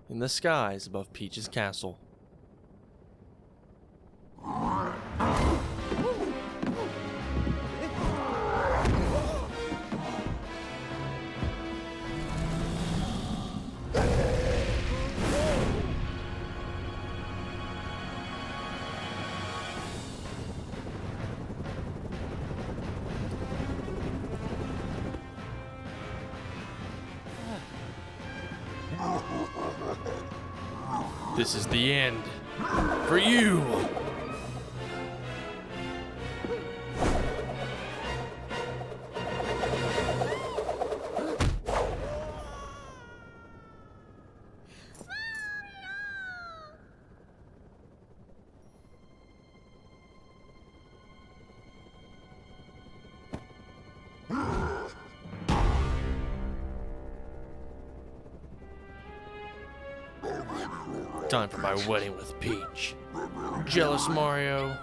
in the skies above Peach's castle. This is the end for you. Time for my wedding with Peach. Jealous, Mario?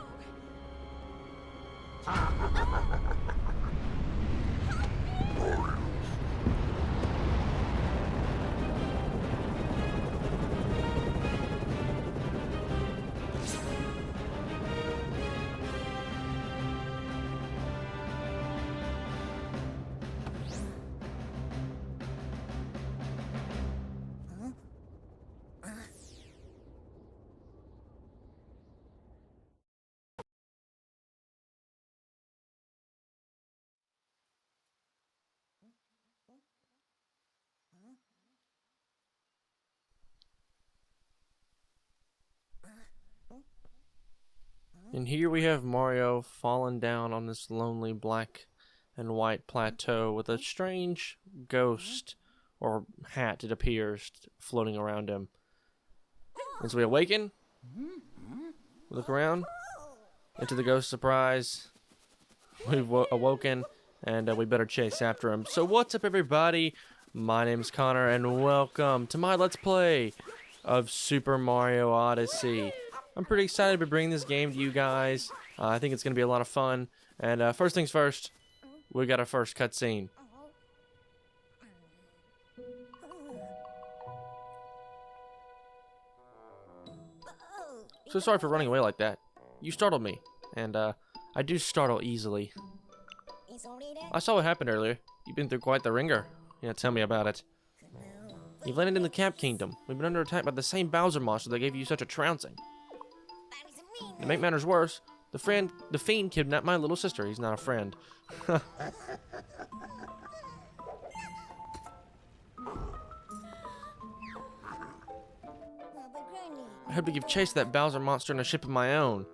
And here we have Mario fallen down on this lonely black and white plateau with a strange ghost, or hat it appears, floating around him. As we awaken, we look around, into the ghost's surprise, we've awoken, and we better chase after him. So what's up, everybody? My name's Connor, and welcome to my Let's Play of Super Mario Odyssey. I'm pretty excited to bring this game to you guys. I think it's going to be a lot of fun. And first things first, we got our first cutscene. So sorry for running away like that. You startled me, and I do startle easily. I saw what happened earlier. You've been through quite the ringer. Yeah, tell me about it. You've landed in the Cap Kingdom. We've been under attack by the same Bowser monster that gave you such a trouncing. To make matters worse, the fiend kidnapped my little sister. He's not a friend. I hope to give chase to that Bowser monster in a ship of my own.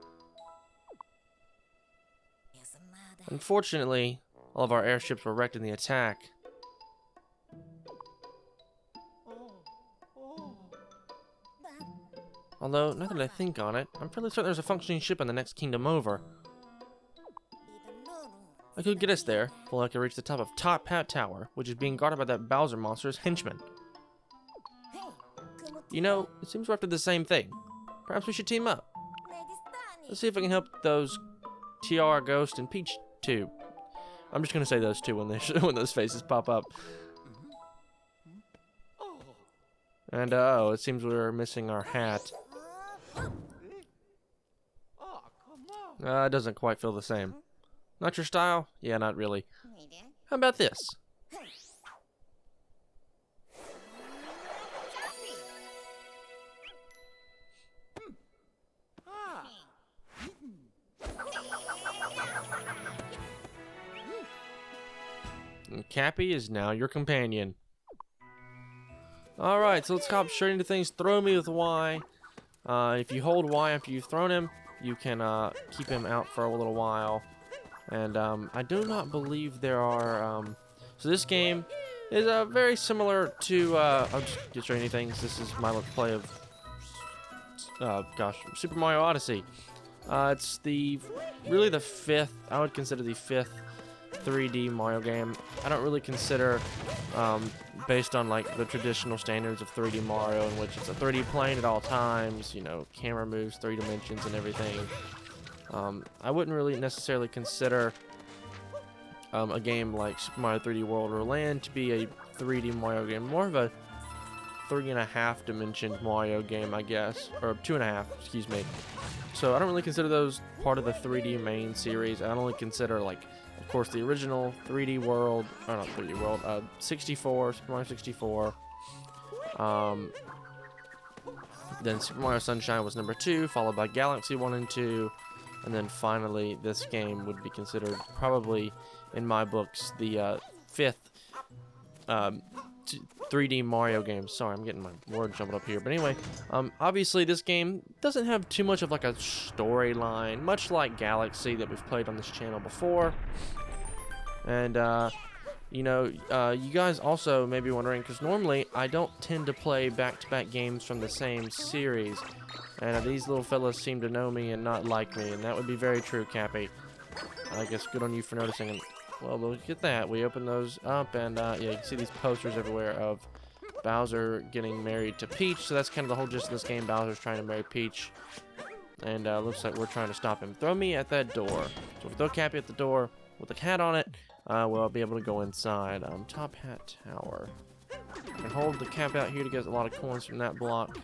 Unfortunately, all of our airships were wrecked in the attack. Although, now that I think on it, I'm fairly certain there's a functioning ship in the next kingdom over. I could get us there, if only I could reach the top of Top Hat Tower, which is being guarded by that Bowser monster's henchmen. You know, it seems we're after the same thing. Perhaps we should team up. Let's see if I can help those TR, Ghost, and Peach too. I'm just gonna say those two when they when those faces pop up. And oh, it seems we're missing our hat. It doesn't quite feel the same. Not your style? Yeah, not really. How about this? And Cappy is now your companion. Alright, so let's hop straight into things. Throw me with Y. If you hold Y after you've thrown him, you can keep him out for a little while. And I do not believe there are... so this game is very similar to... I'll just get straight into things. This is my Let's Play of... Super Mario Odyssey. It's really the fifth... I would consider the fifth 3D Mario game. I don't really consider... based on like the traditional standards of 3D Mario, in which it's a 3D plane at all times, you know, camera moves 3 dimensions and everything. I wouldn't really necessarily consider a game like Super Mario 3D World or Land to be a 3D Mario game, more of a 3.5 dimension Mario game, I guess, or 2.5, excuse me. So I don't really consider those part of the 3D main series. I only consider, like, of course, the original 3D World, or not 3D World, 64, Super Mario 64. Then Super Mario Sunshine was number 2, followed by Galaxy 1 and 2, and then finally this game would be considered probably, in my books, the 5th 3D Mario game. Sorry, I'm getting my word jumbled up here. But anyway, obviously this game doesn't have too much of like a storyline, much like Galaxy that we've played on this channel before. And you know, you guys also may be wondering, because normally I don't tend to play back-to-back games from the same series, and these little fellas seem to know me and not like me, and that would be very true, Cappy. I guess good on you for noticing. And well, look at that. We open those up, and yeah, you can see these posters everywhere of Bowser getting married to Peach. So that's kind of the whole gist of this game. Bowser's trying to marry Peach, and looks like we're trying to stop him. Throw me at that door. So if we throw Cappy at the door with a cat on it, we'll be able to go inside. Top Hat Tower. And hold the cap out here to get a lot of coins from that block.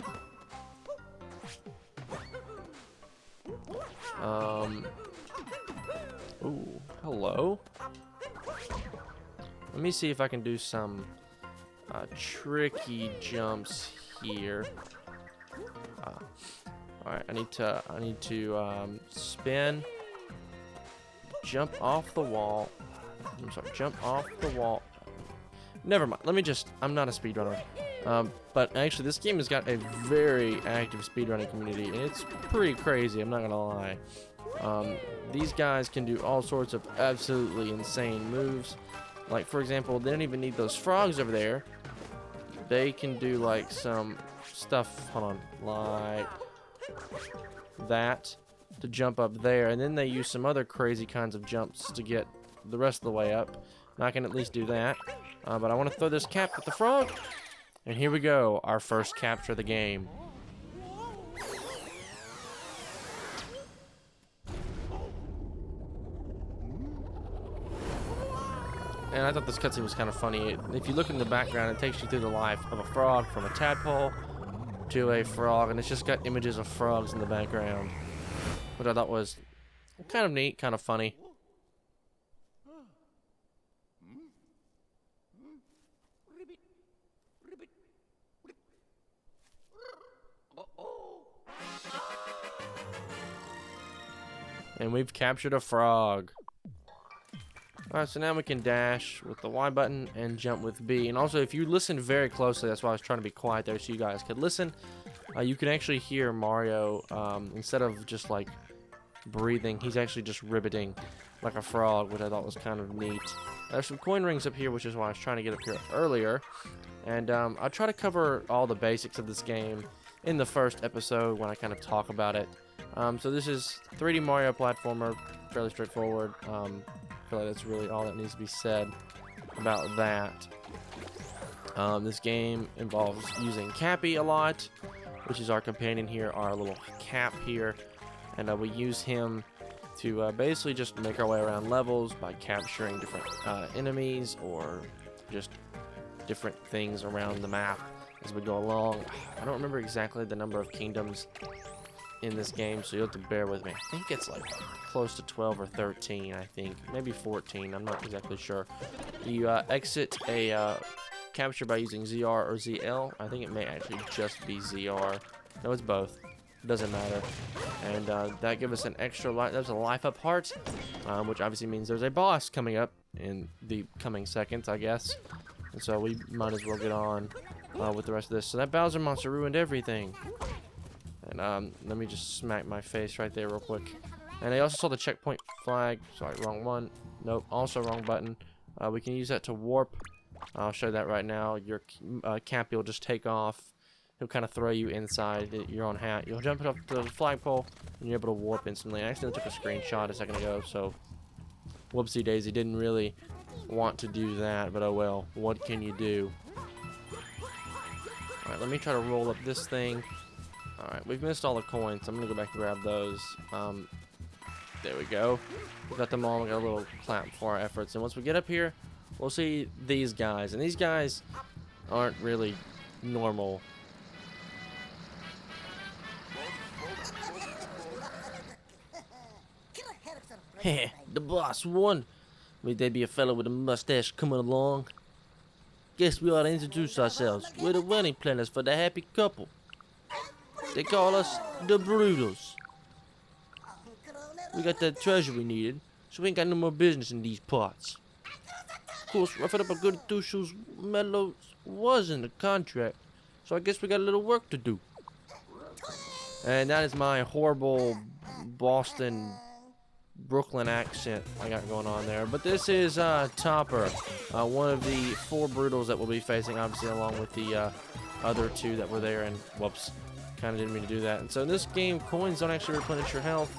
Ooh, hello. Let me see if I can do some tricky jumps here. All right, I need to spin, jump off the wall. I'm sorry, jump off the wall. Never mind. Let me just. I'm not a speedrunner. But actually, this game has got a very active speedrunning community, and it's pretty crazy. I'm not gonna lie. These guys can do all sorts of absolutely insane moves. Like, for example, they don't even need those frogs over there. They can do, like, some stuff, hold on, like that, to jump up there. And then they use some other crazy kinds of jumps to get the rest of the way up. And I can at least do that. But I want to throw this cap at the frog. And here we go, our first capture of the game. And I thought this cutscene was kind of funny. If you look in the background, it takes you through the life of a frog, from a tadpole to a frog, and it's just got images of frogs in the background, which I thought was kind of neat, kind of funny. And we've captured a frog. Alright, so now we can dash with the Y button and jump with B. And also, if you listen very closely, that's why I was trying to be quiet there so you guys could listen. You can actually hear Mario, instead of just like breathing, he's actually just ribbiting like a frog, which I thought was kind of neat. There's some coin rings up here, which is why I was trying to get up here earlier. And I'll try to cover all the basics of this game in the first episode when I kind of talk about it. So this is 3D Mario platformer, fairly straightforward. I feel like that's really all that needs to be said about that. This game involves using Cappy a lot, which is our companion here, our little cap here. And we use him to basically just make our way around levels by capturing different enemies or just different things around the map as we go along. I don't remember exactly the number of kingdoms in this game, so you'll have to bear with me. I think it's like close to 12 or 13, I think. Maybe 14, I'm not exactly sure. You exit a capture by using ZR or ZL. I think it may actually just be ZR. No, it's both. It doesn't matter. And that gives us an extra life. There's a life up heart, which obviously means there's a boss coming up in the coming seconds, I guess. And so we might as well get on with the rest of this. So that Bowser monster ruined everything. And let me just smack my face right there real quick. And I also saw the checkpoint flag. Sorry, wrong one. Nope, also wrong button. We can use that to warp. I'll show that right now. Your Cappy will just take off. He'll kind of throw you inside your own hat. You'll jump up to the flagpole, and you're able to warp instantly. I accidentally took a screenshot a second ago, so whoopsie daisy, didn't really want to do that, but oh well. What can you do? Alright, let me try to roll up this thing. Alright, we've missed all the coins. I'm going to go back and grab those. There we go. We got them all. We got a little clap for our efforts. And once we get up here, we'll see these guys. And these guys aren't really normal. Heh, the boss won. May there be a fellow with a mustache coming along. Guess we ought to introduce ourselves. We're the wedding planners for the happy couple. They call us the Brutals. We got that treasure we needed, so we ain't got no more business in these parts. Of course, roughing up a good two shoes mellow was in the contract, so I guess we got a little work to do. And that is my horrible Boston, Brooklyn accent I got going on there. But this is Topper, one of the 4 Brutals that we'll be facing, obviously, along with the other 2 that were there. And whoops, kind of didn't mean to do that. And so in this game, coins don't actually replenish your health.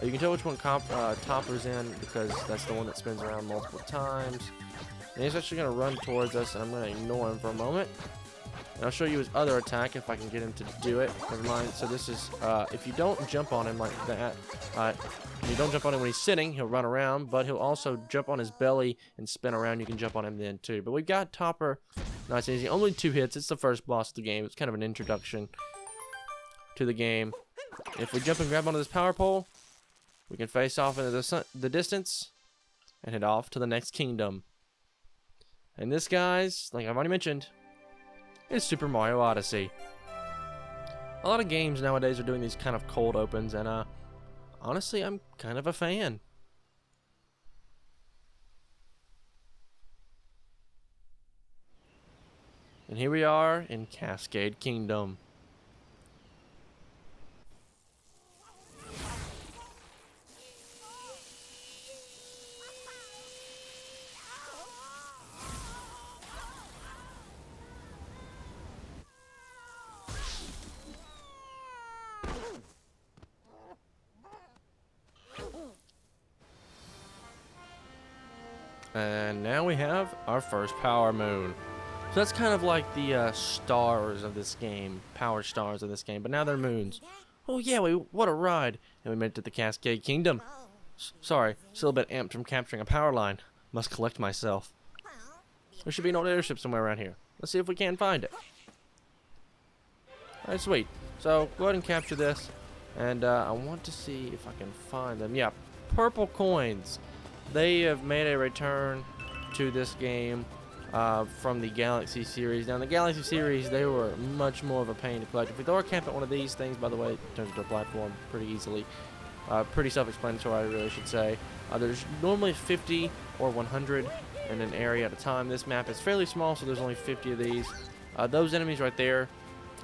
You can tell which one Topper's in because that's the one that spins around multiple times. And he's actually going to run towards us, and I'm going to ignore him for a moment. And I'll show you his other attack if I can get him to do it. Never mind. So this is, if you don't jump on him like that, if you don't jump on him when he's sitting, he'll run around, but he'll also jump on his belly and spin around. You can jump on him then too. But we've got Topper. Nice and easy. Only 2 hits. It's the first boss of the game. It's kind of an introduction to the game. If we jump and grab onto this power pole, we can face off into the distance and head off to the next kingdom. And this, guys, like I've already mentioned, is Super Mario Odyssey. A lot of games nowadays are doing these kind of cold opens, and honestly, I'm kind of a fan. And here we are in Cascade Kingdom. And now we have our first power moon. So that's kind of like the stars of this game, power stars of this game, but now they're moons. Oh yeah, what a ride! And we made it to the Cascade Kingdom. Sorry, still a bit amped from capturing a power line. Must collect myself. There should be an old airship somewhere around here. Let's see if we can find it. Alright, sweet. So go ahead and capture this, and I want to see if I can find them. Yeah, purple coins. They have made a return to this game from the Galaxy series. Now, in the Galaxy series, they were much more of a pain to collect. If we throw our camp at one of these things, by the way, it turns into a platform pretty easily. Pretty self-explanatory, I really should say. There's normally 50 or 100 in an area at a time. This map is fairly small, so there's only 50 of these. Those enemies right there,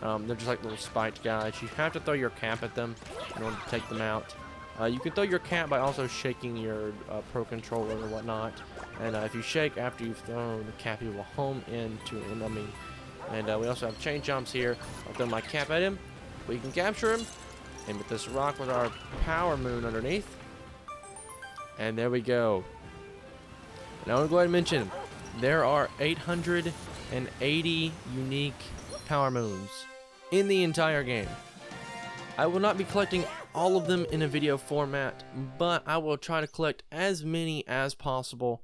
they're just like little spiked guys. You have to throw your cap at them in order to take them out. You can throw your cap by also shaking your Pro Controller or whatnot. And if you shake after you've thrown, the Cappy will home into an enemy. And we also have chain jumps here. I'll throw my cap at him. We can capture him. And with this rock with our power moon underneath. And there we go. Now I'm going to go ahead and mention, there are 880 unique power moons in the entire game. I will not be collecting all of them in a video format, but I will try to collect as many as possible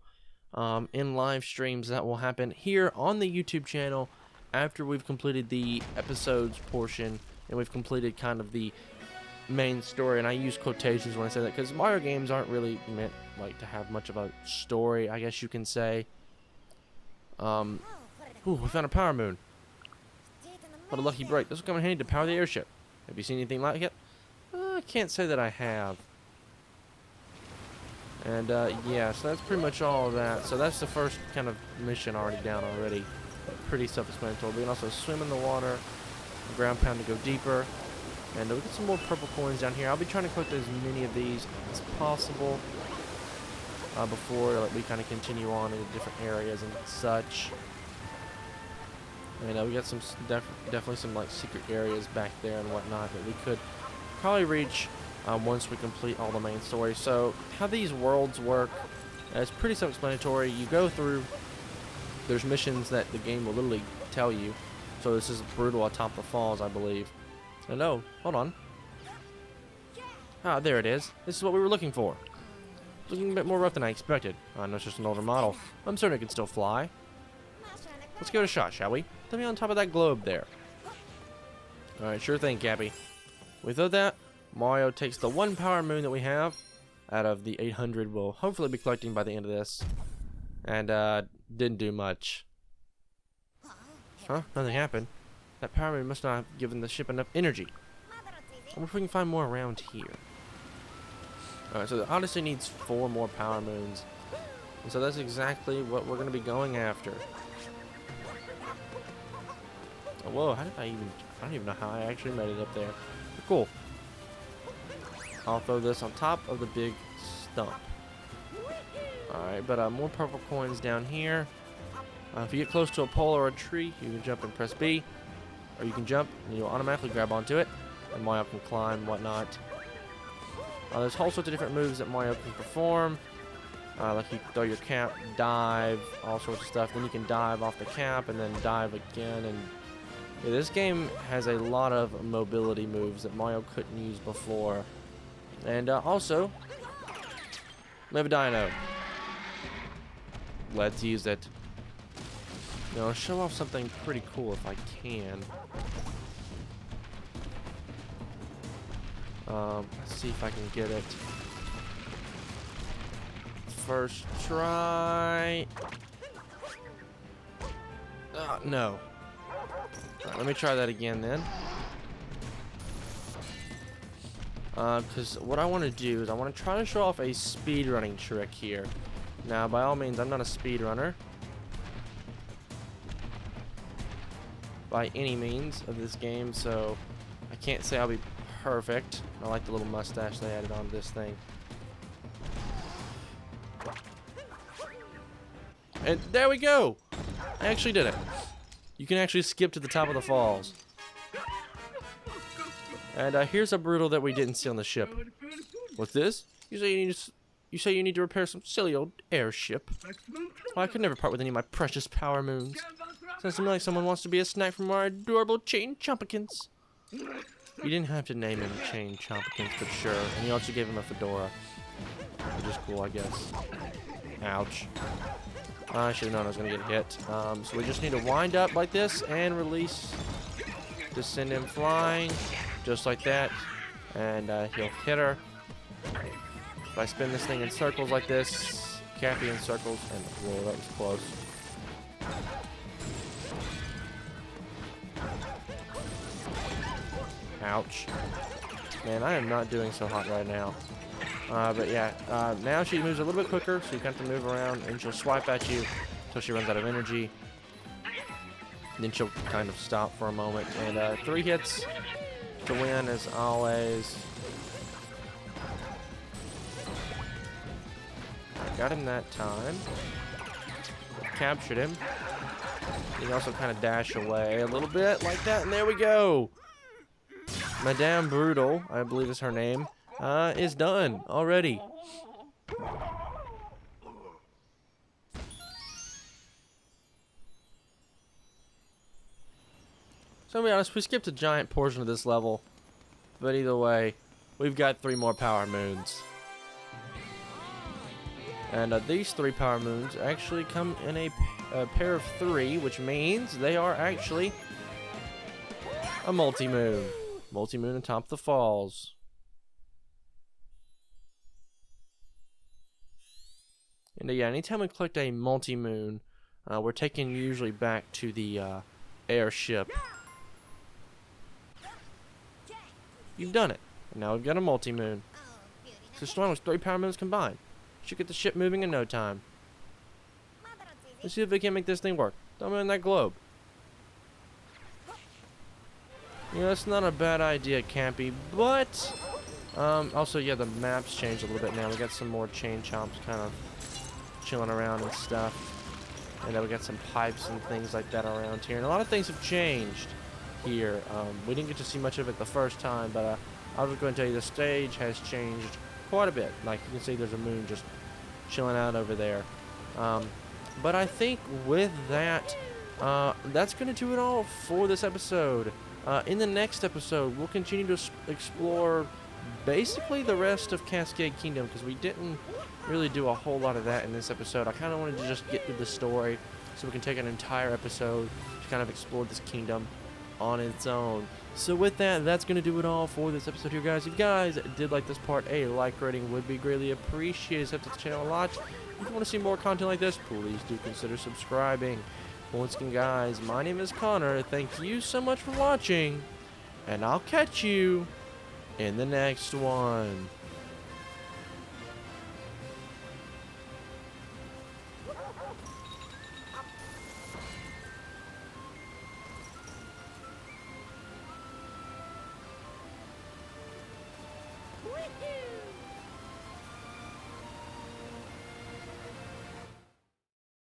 in live streams that will happen here on the YouTube channel after we've completed the episodes portion and we've completed kind of the main story. And I use quotations when I say that because Mario games aren't really meant like to have much of a story, I guess you can say. Ooh, we found a power moon. What a lucky break. This will come in handy to power the airship. Have you seen anything like it? I can't say that I have. And yeah, so that's pretty much all of that. So that's the first kind of mission already down already. Pretty self-explanatory. We can also swim in the water, ground pound to go deeper. And we get some more purple coins down here. I'll be trying to collect as many of these as possible before we kind of continue on into different areas and such. And we got some definitely some like secret areas back there and whatnot that we could probably reach once we complete all the main story. So how these worlds work, it's pretty self-explanatory. You go through, there's missions that the game will literally tell you. So this is brutal atop the falls, I believe. And oh, hold on. Ah, there it is. This is what we were looking for. It's looking a bit more rough than I expected. I know it's just an older model. I'm certain it can still fly. Let's give it a shot, shall we? Let me on top of that globe there. Alright, sure thing, Cappy. With that, Mario takes the 1 power moon that we have out of the 800 we'll hopefully be collecting by the end of this. And, didn't do much. Huh? Nothing happened. That power moon must not have given the ship enough energy. I wonder if we can find more around here. Alright, so the Odyssey needs 4 more power moons. And so that's exactly what we're going to be going after. Oh, whoa, how did I don't even know how I actually made it up there. But cool. I'll throw this on top of the big stump. Alright, but more purple coins down here. If you get close to a pole or a tree, you can jump and press B. Or you can jump and you'll automatically grab onto it. And Mario can climb and whatnot. There's all sorts of different moves that Mario can perform. Like you throw your cap, dive, all sorts of stuff. Then you can dive off the cap and then dive again. And yeah, this game has a lot of mobility moves that Mario couldn't use before. And also, we have a dino. Let's use it. You know, show off something pretty cool if I can. Let's see if I can get it. First try. No. Let me try that again then. Because what I want to do is I want to try to show off a speedrunning trick here. Now, by all means, I'm not a speedrunner. By any means of this game, so I can't say I'll be perfect. I like the little mustache they added on this thing. And there we go! I actually did it. You can actually skip to the top of the falls. And here's a brutal that we didn't see on the ship. What's this? You say you need to repair some silly old airship. Well, I could never part with any of my precious power moons. Sounds to me like someone wants to be a snack from our adorable chain chompikins. You didn't have to name him Chain Chompikins, but sure. And you also gave him a fedora, which is cool, I guess. Ouch. I should have known I was going to get hit. So we just need to wind up like this and release to send him flying, just like that. And he'll hit her. If I spin this thing in circles like this, Cappy in circles, and whoa, that was close. Ouch. Man, I am not doing so hot right now. But yeah, now she moves a little bit quicker, so you have to move around, and she'll swipe at you until she runs out of energy. Then she'll kind of stop for a moment. And 3 hits to win, as always. Got him that time. Captured him. You can also kind of dash away a little bit like that, and there we go. Madame Brutal, I believe is her name, is done already. So to be honest, we skipped a giant portion of this level, but either way, we've got 3 more power moons. And these 3 power moons actually come in a pair of 3, which means they are actually a multi-moon. Multi-moon on top of the falls. And yeah, anytime we collect a multi-moon, we're taken usually back to the airship. You've done it. And now we've got a multi-moon. So strong with 3 power moons combined. Should get the ship moving in no time. Let's see if we can make this thing work. Throw me in that globe. You know, that's not a bad idea, Cappy, but also, yeah, the map's changed a little bit now. We got some more chain chomps kind of chilling around and stuff. And then we got some pipes and things like that around here. And a lot of things have changed here. We didn't get to see much of it the first time, but I was going to tell you the stage has changed quite a bit. Like, you can see there's a moon just chilling out over there. But I think with that, that's going to do it all for this episode. In the next episode, we'll continue to explore basically the rest of Cascade Kingdom, because we didn't really do a whole lot of that in this episode. I kind of wanted to just get through the story, so we can take an entire episode to kind of explore this kingdom on its own. So with that, that's going to do it all for this episode here, guys. If you guys did like this part, a like rating would be greatly appreciated. Subscribe to the channel a lot. If you want to see more content like this, please do consider subscribing. Once again, guys, my name is Connor. Thank you so much for watching, and I'll catch you in the next one. Woohoo!